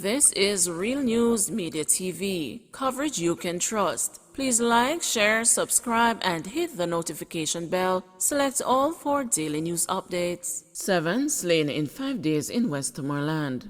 This is Real News Media TV, coverage you can trust. Please like, share, subscribe, and hit the notification bell. Select all for daily news updates. 7 slain in 5 days in Westmoreland.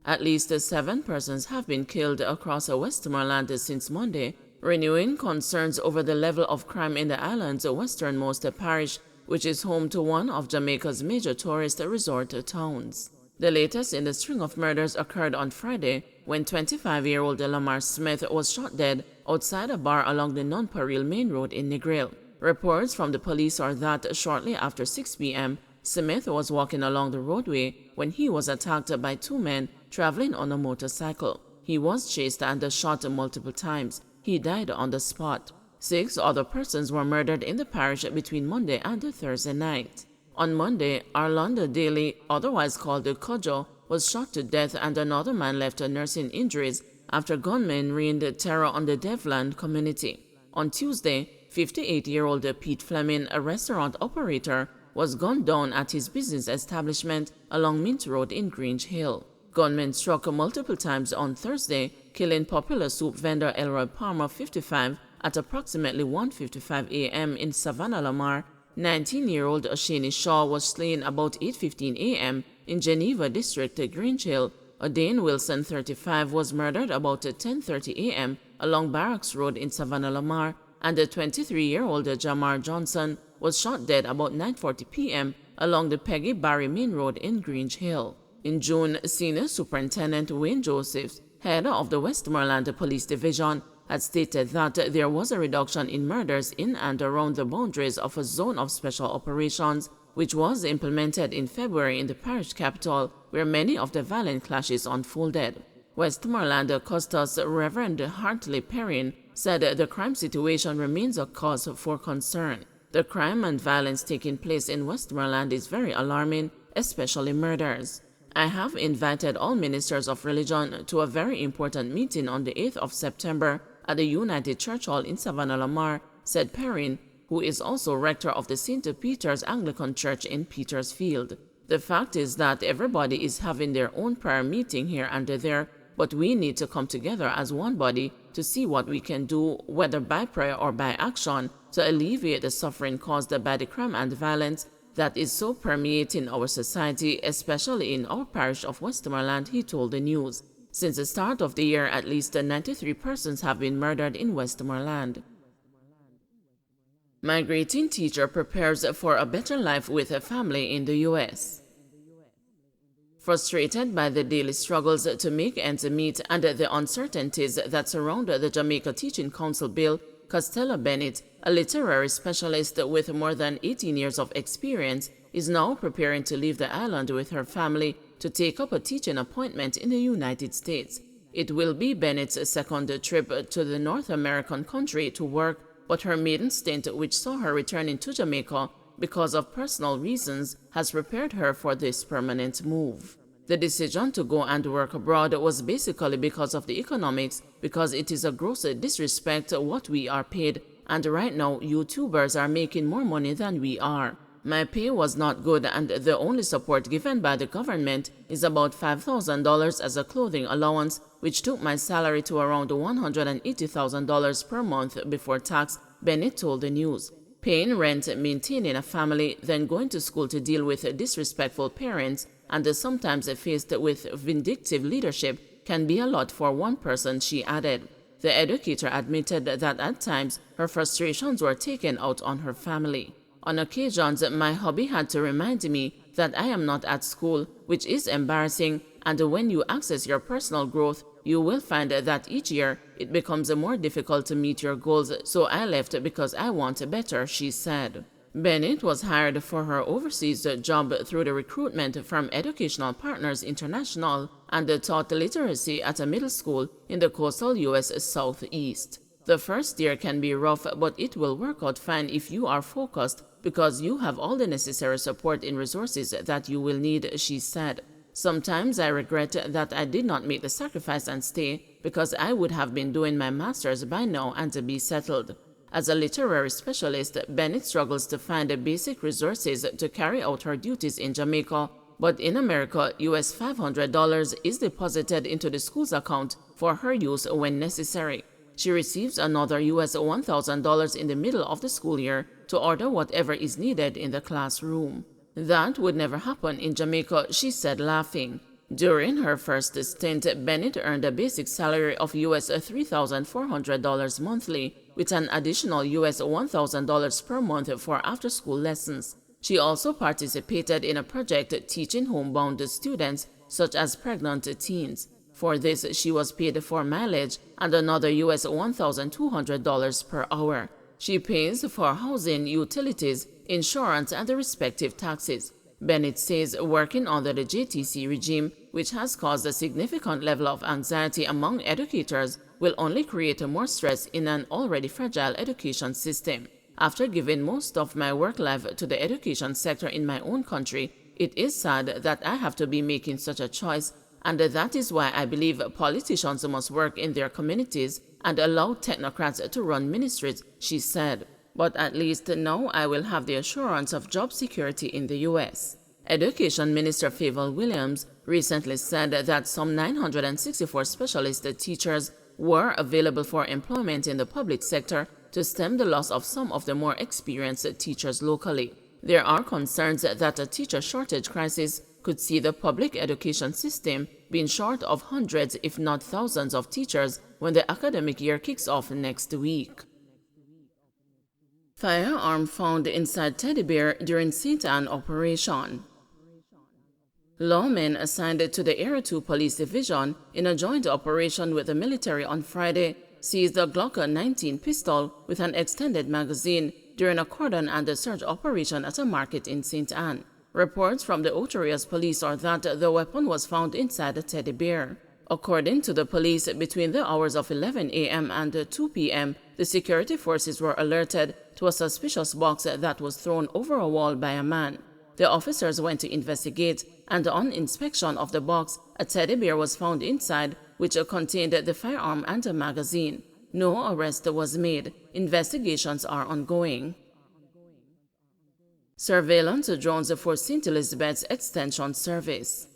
At least 7 persons have been killed across Westmoreland since Monday, renewing concerns over the level of crime in the island's westernmost parish, which is home to one of Jamaica's major tourist resort towns. The latest in the string of murders occurred on Friday when 25-year-old Lamar Smith was shot dead outside a bar along the Nonpareil Main Road in Negril. Reports from the police are that shortly after 6 p.m., Smith was walking along the roadway when he was attacked by 2 men traveling on a motorcycle. He was chased and shot multiple times. He died on the spot. 6 other persons were murdered in the parish between Monday and Thursday night. On Monday, Arlando Daly, otherwise called Kojo, was shot to death and another man left nursing injuries after gunmen rained terror on the Devland community. On Tuesday, 58-year-old Pete Fleming, a restaurant operator, was gunned down at his business establishment along Mint Road in Grange Hill. Gunmen struck multiple times on Thursday, killing popular soup vendor Elroy Palmer, 55, at approximately 1:55 a.m. in Savannah Lamar. 19-year-old Ashani Shaw was slain about 8:15 a.m. in Geneva District, Grange Hill. Dane Wilson, 35, was murdered about 10:30 a.m. along Barracks Road in Savannah Lamar, and the 23-year-old Jamar Johnson was shot dead about 9:40 p.m. along the Peggy Barry Main Road in Grange Hill. In June, Senior Superintendent Wayne Josephs, head of the Westmoreland Police Division, had stated that there was a reduction in murders in and around the boundaries of a zone of special operations, which was implemented in February in the parish capital, where many of the violent clashes unfolded. Westmoreland Custos Reverend Hartley Perrin said the crime situation remains a cause for concern. The crime and violence taking place in Westmoreland is very alarming, especially murders. I have invited all ministers of religion to a very important meeting on the 8th of September at the United Church Hall in Savannah Lamar, said Perrin, who is also rector of the St. Peter's Anglican Church in Petersfield. The fact is that everybody is having their own prayer meeting here and there, but we need to come together as one body to see what we can do, whether by prayer or by action, to alleviate the suffering caused by the crime and violence that is so permeating our society, especially in our parish of Westmoreland, he told the news. Since the start of the year, at least 93 persons have been murdered in Westmoreland. Migrating teacher prepares for a better life with a family in the U.S. Frustrated by the daily struggles to make ends meet and the uncertainties that surround the Jamaica Teaching Council bill, Costello Bennett, a literary specialist with more than 18 years of experience, is now preparing to leave the island with her family to take up a teaching appointment in the United States. It will be Bennett's second trip to the North American country to work, but her maiden stint, which saw her returning to Jamaica because of personal reasons, has prepared her for this permanent move. The decision to go and work abroad was basically because of the economics, because it is a gross disrespect what we are paid, and right now YouTubers are making more money than we are. My pay was not good, and the only support given by the government is about $5,000 as a clothing allowance, which took my salary to around $180,000 per month before tax, Bennett told the news. Paying rent, maintaining a family, then going to school to deal with disrespectful parents, and sometimes faced with vindictive leadership can be a lot for one person, she added. The educator admitted that at times her frustrations were taken out on her family. On occasions, my hubby had to remind me that I am not at school, which is embarrassing, and when you access your personal growth, you will find that each year it becomes more difficult to meet your goals, so I left because I want better, she said. Bennett was hired for her overseas job through the recruitment from Educational Partners International and taught literacy at a middle school in the coastal U.S. Southeast. The first year can be rough, but it will work out fine if you are focused because you have all the necessary support and resources that you will need, she said. Sometimes I regret that I did not make the sacrifice and stay because I would have been doing my master's by now and to be settled. As a literary specialist, Bennett struggles to find the basic resources to carry out her duties in Jamaica but in America, US $500 is deposited into the school's account for her use when necessary. She receives another US $1,000 in the middle of the school year to order whatever is needed in the classroom. That would never happen in Jamaica, she said, laughing. During her first stint, Bennett earned a basic salary of US $3,400 monthly, with an additional US $1,000 per month for after-school lessons. She also participated in a project teaching homebound students, such as pregnant teens. For this, she was paid for mileage and another US $1,200 per hour. She pays for housing, utilities, insurance, and the respective taxes. Bennett says working under the JTC regime, which has caused a significant level of anxiety among educators, will only create more stress in an already fragile education system. After giving most of my work life to the education sector in my own country, it is sad that I have to be making such a choice, and that is why I believe politicians must work in their communities and allow technocrats to run ministries, she said. But at least now I will have the assurance of job security in the U.S. Education Minister Favour Williams recently said that some 964 specialist teachers were available for employment in the public sector to stem the loss of some of the more experienced teachers locally. There are concerns that a teacher shortage crisis could see the public education system being short of hundreds if not thousands of teachers when the academic year kicks off next week. Firearm found inside teddy bear during St. Anne operation. Lawmen assigned to the Area 2 Police Division in a joint operation with the military on Friday seized a Glock 19 pistol with an extended magazine during a cordon and search operation at a market in St. Anne. Reports from the Oterias police are that the weapon was found inside a teddy bear. According to the police, between the hours of 11 a.m. and 2 p.m., the security forces were alerted to a suspicious box that was thrown over a wall by a man. The officers went to investigate, and on inspection of the box, a teddy bear was found inside, which contained the firearm and a magazine. No arrest was made. Investigations are ongoing. Surveillance drones for St. Elizabeth's Extension Service.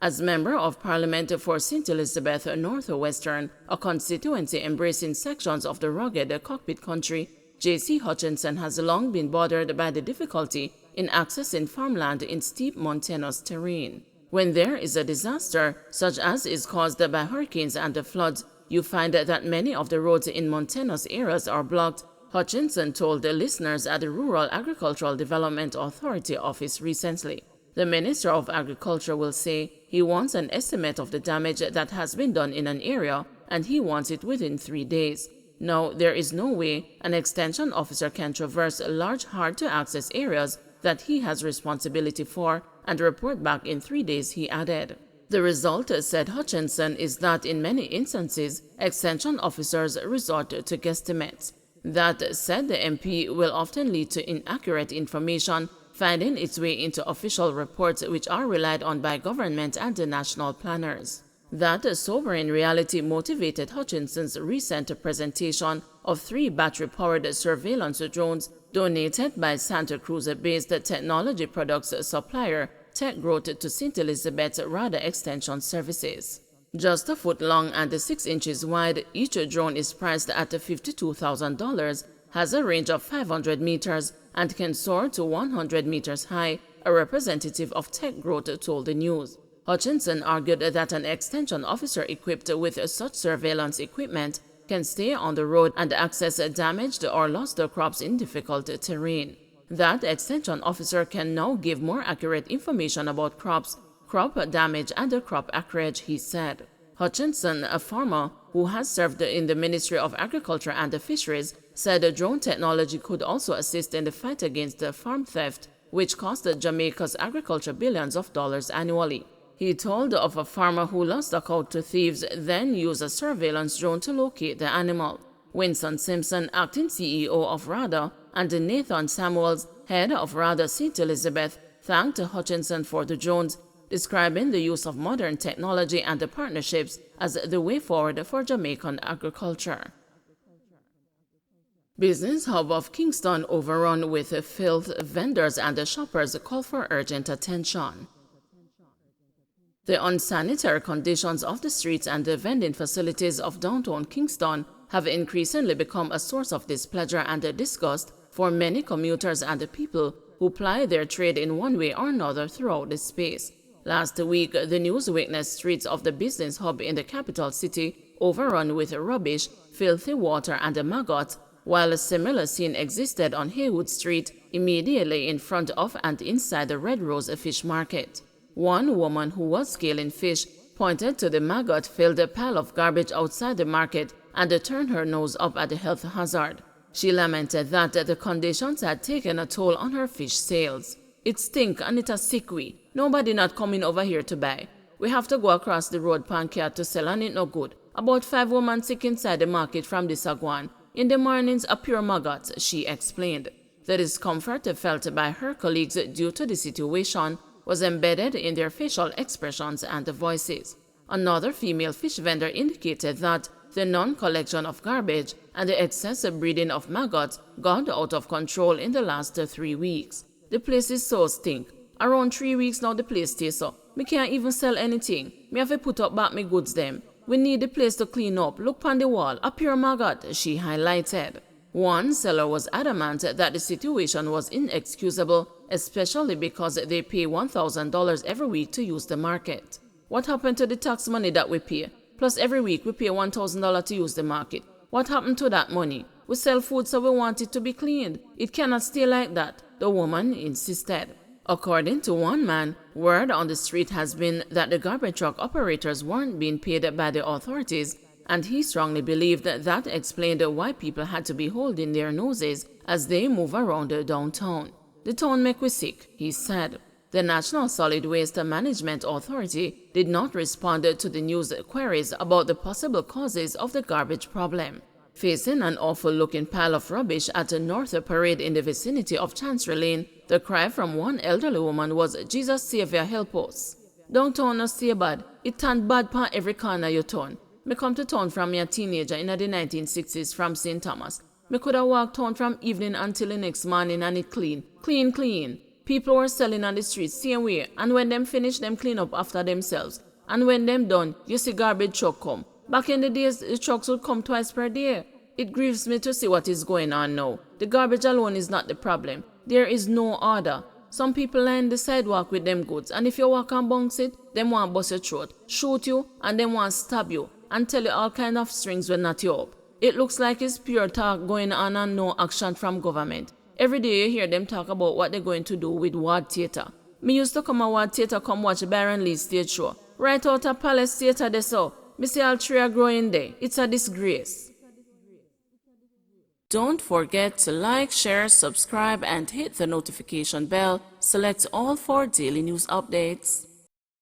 As Member of Parliament for St. Elizabeth Northwestern, a constituency embracing sections of the rugged cockpit country, J.C. Hutchinson has long been bothered by the difficulty in accessing farmland in steep mountainous terrain. When there is a disaster, such as is caused by hurricanes and floods, you find that many of the roads in mountainous areas are blocked, Hutchinson told the listeners at the Rural Agricultural Development Authority office recently. The Minister of Agriculture will say he wants an estimate of the damage that has been done in an area, and he wants it within 3 days. Now, there is no way an extension officer can traverse large, hard-to-access areas that he has responsibility for and report back in 3 days, he added. The result, said Hutchinson, is that in many instances, extension officers resort to guesstimates. That, said the MP, will often lead to inaccurate information finding its way into official reports which are relied on by government and the national planners. That sobering reality motivated Hutchinson's recent presentation of 3 battery-powered surveillance drones donated by Santa Cruz-based technology products supplier Tech Growth to St. Elizabeth's Radar Extension Services. Just a foot long and 6 inches wide, each drone is priced at $52,000, has a range of 500 meters, and can soar to 100 meters high, a representative of Tech Growth told the news. Hutchinson argued that an extension officer equipped with such surveillance equipment can stay on the road and access damaged or lost crops in difficult terrain. That extension officer can now give more accurate information about crops, crop damage, and crop acreage, he said. Hutchinson, a farmer who has served in the Ministry of Agriculture and Fisheries, said drone technology could also assist in the fight against farm theft, which cost Jamaica's agriculture billions of dollars annually. He told of a farmer who lost a cow to thieves, then used a surveillance drone to locate the animal. Winston Simpson, acting CEO of Radar, and Nathan Samuels, head of Radar St. Elizabeth, thanked Hutchinson for the drones, describing the use of modern technology and the partnerships as the way forward for Jamaican agriculture. Business hub of Kingston overrun with filth. Vendors and shoppers call for urgent attention. The unsanitary conditions of the streets and the vending facilities of downtown Kingston have increasingly become a source of displeasure and disgust for many commuters and people who ply their trade in one way or another throughout the space. Last week, the news witnessed streets of the business hub in the capital city overrun with rubbish, filthy water, and maggots, while a similar scene existed on Haywood Street, immediately in front of and inside the Red Rose Fish Market. One woman who was scaling fish pointed to the maggot-filled pile of garbage outside the market and turned her nose up at the health hazard. She lamented that the conditions had taken a toll on her fish sales. "It stink and it a sick we. Nobody not coming over here to buy. We have to go across the road pancake to sell and it no good. About 5 women sick inside the market from this agwan. In the mornings a pure maggots," she explained. The discomfort felt by her colleagues due to the situation was embedded in their facial expressions and voices. Another female fish vendor indicated that the non-collection of garbage and the excessive breeding of maggots got out of control in the last 3 weeks. "The place is so stink. Around 3 weeks now the place stays so. Me can't even sell anything. Me have to put up back me goods them. We need the place to clean up. Look on the wall, a pure maggot," she highlighted. One seller was adamant that the situation was inexcusable, especially because they pay $1,000 every week to use the market. "What happened to the tax money that we pay? Plus every week we pay $1,000 to use the market. What happened to that money? We sell food so we want it to be cleaned. It cannot stay like that," the woman insisted. According to one man, word on the street has been that the garbage truck operators weren't being paid by the authorities, and he strongly believed that explained why people had to be holding their noses as they move around downtown. "The town make we sick," he said. The National Solid Waste Management Authority did not respond to the news queries about the possible causes of the garbage problem. Facing an awful-looking pile of rubbish at a North Parade in the vicinity of Chancery Lane, the cry from one elderly woman was, "Jesus Savior, help us." "Downtown no stay bad. It turn bad pa every corner you turn. Me come to town from a teenager in the 1960s from St. Thomas. Me coulda walked town from evening until the next morning and it clean. Clean, clean. People were selling on the streets same way, and when them finish, them clean up after themselves. And when them done, you see garbage truck come. Back in the days, the trucks would come twice per day. It grieves me to see what is going on now. The garbage alone is not the problem. There is no order. Some people line the sidewalk with them goods, and if you walk and bounce it, them want bust your throat, shoot you, and them want stab you, and tell you all kind of strings will knot you up. It looks like it's pure talk going on and no action from government. Every day you hear them talk about what they're going to do with Ward Theatre. Me used to come a Ward Theatre come watch Byron Lee's stage show. Right out of Palace Theatre there so. Me see all tree are growing there. It's a disgrace. Don't forget to like, share, subscribe, and hit the notification bell. Select all for daily news updates.